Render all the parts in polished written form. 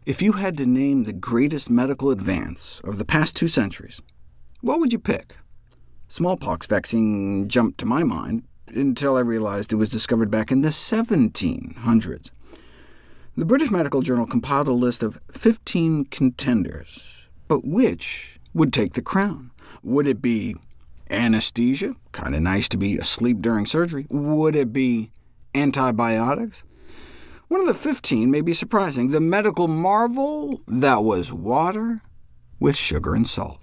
If you had to name the greatest medical advance of the past 2 centuries, what would you pick? Smallpox vaccine jumped to my mind until I realized it was discovered back in the 1700s. The British Medical Journal compiled a list of 15 contenders, but which would take the crown? Would it be anesthesia? Kind of nice to be asleep during surgery. Would it be antibiotics? One of the 15 may be surprising. The medical marvel that was water with sugar and salt.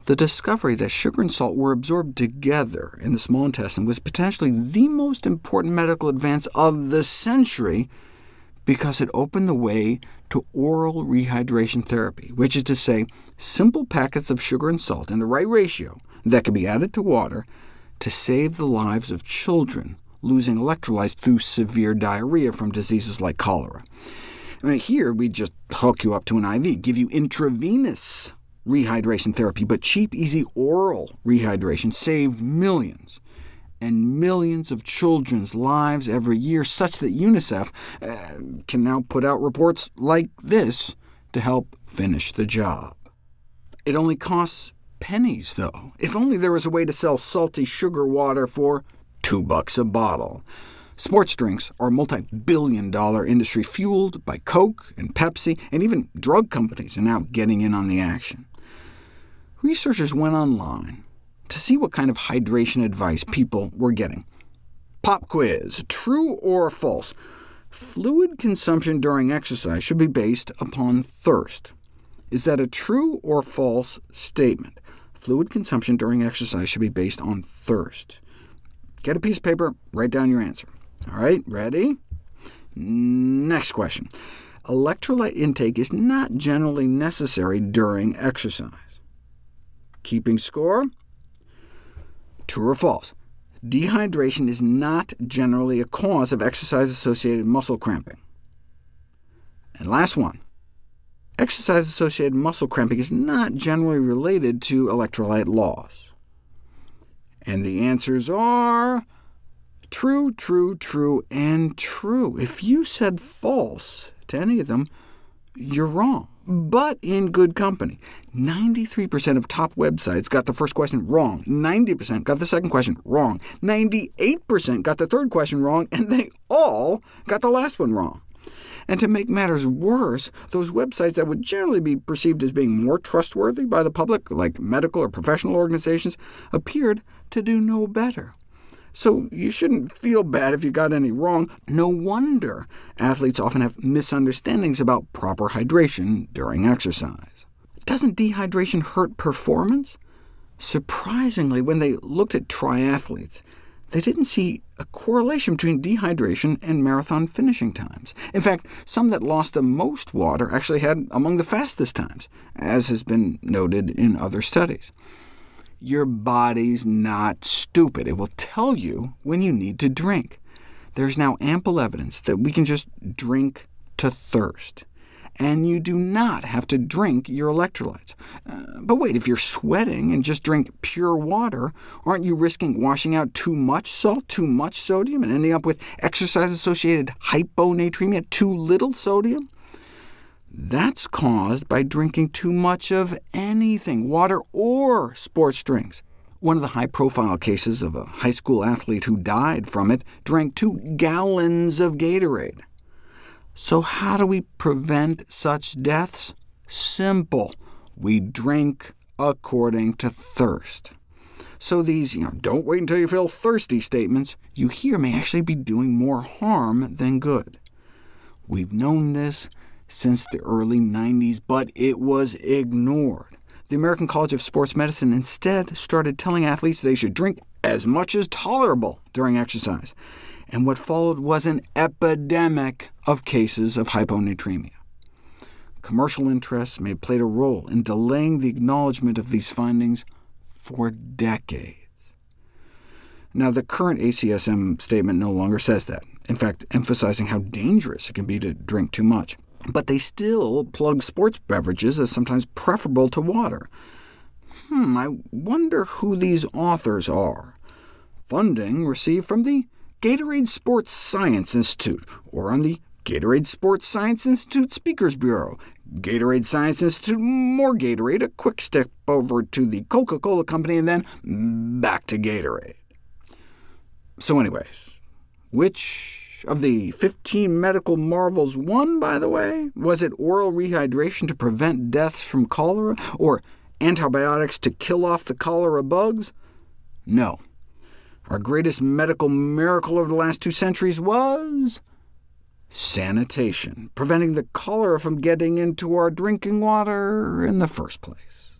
The discovery that sugar and salt were absorbed together in the small intestine was potentially the most important medical advance of the century, because it opened the way to oral rehydration therapy, which is to say, simple packets of sugar and salt in the right ratio that could be added to water to save the lives of children losing electrolytes through severe diarrhea from diseases like cholera. Here we just hook you up to an IV, give you intravenous rehydration therapy, but cheap, easy oral rehydration saved millions and millions of children's lives every year, such that UNICEF can now put out reports like this to help finish the job. It only costs pennies, though. If only there was a way to sell salty sugar water for $2 a bottle. Sports drinks are a multi-billion-dollar industry fueled by Coke and Pepsi, and even drug companies are now getting in on the action. Researchers went online to see what kind of hydration advice people were getting. Pop quiz, true or false? Fluid consumption during exercise should be based upon thirst. Is that a true or false statement? Fluid consumption during exercise should be based on thirst. Get a piece of paper, write down your answer. All right, ready? Next question. Electrolyte intake is not generally necessary during exercise. Keeping score? True or false? Dehydration is not generally a cause of exercise-associated muscle cramping. And last one. Exercise-associated muscle cramping is not generally related to electrolyte loss. And the answers are true, true, true, and true. If you said false to any of them, you're wrong, but in good company. 93% of top websites got the first question wrong, 90% got the second question wrong, 98% got the third question wrong, and they all got the last one wrong. And to make matters worse, those websites that would generally be perceived as being more trustworthy by the public, like medical or professional organizations, appeared to do no better. So you shouldn't feel bad if you got any wrong. No wonder athletes often have misunderstandings about proper hydration during exercise. Doesn't dehydration hurt performance? Surprisingly, when they looked at triathletes, they didn't see a correlation between dehydration and marathon finishing times. In fact, some that lost the most water actually had among the fastest times, as has been noted in other studies. Your body's not stupid. It will tell you when you need to drink. There's now ample evidence that we can just drink to thirst. And you do not have to drink your electrolytes. But wait, if you're sweating and just drink pure water, aren't you risking washing out too much salt, too much sodium, and ending up with exercise-associated hyponatremia, too little sodium? That's caused by drinking too much of anything, water or sports drinks. One of the high-profile cases of a high school athlete who died from it drank 2 gallons of Gatorade. So how do we prevent such deaths? Simple. We drink according to thirst. So these don't wait until you feel thirsty statements you hear may actually be doing more harm than good. We've known this since the early 90s, but it was ignored. The American College of Sports Medicine instead started telling athletes they should drink as much as tolerable during exercise, and what followed was an epidemic of cases of hyponatremia. Commercial interests may have played a role in delaying the acknowledgement of these findings for decades. Now, the current ACSM statement no longer says that, in fact emphasizing how dangerous it can be to drink too much. But they still plug sports beverages as sometimes preferable to water. I wonder who these authors are. Funding received from the Gatorade Sports Science Institute, or on the Gatorade Sports Science Institute Speakers Bureau, Gatorade Science Institute, more Gatorade, a quick step over to the Coca-Cola Company, and then back to Gatorade. So anyways, which of the 15 medical marvels won, by the way? Was it oral rehydration to prevent deaths from cholera, or antibiotics to kill off the cholera bugs? No. Our greatest medical miracle over the last 2 centuries was sanitation, preventing the cholera from getting into our drinking water in the first place.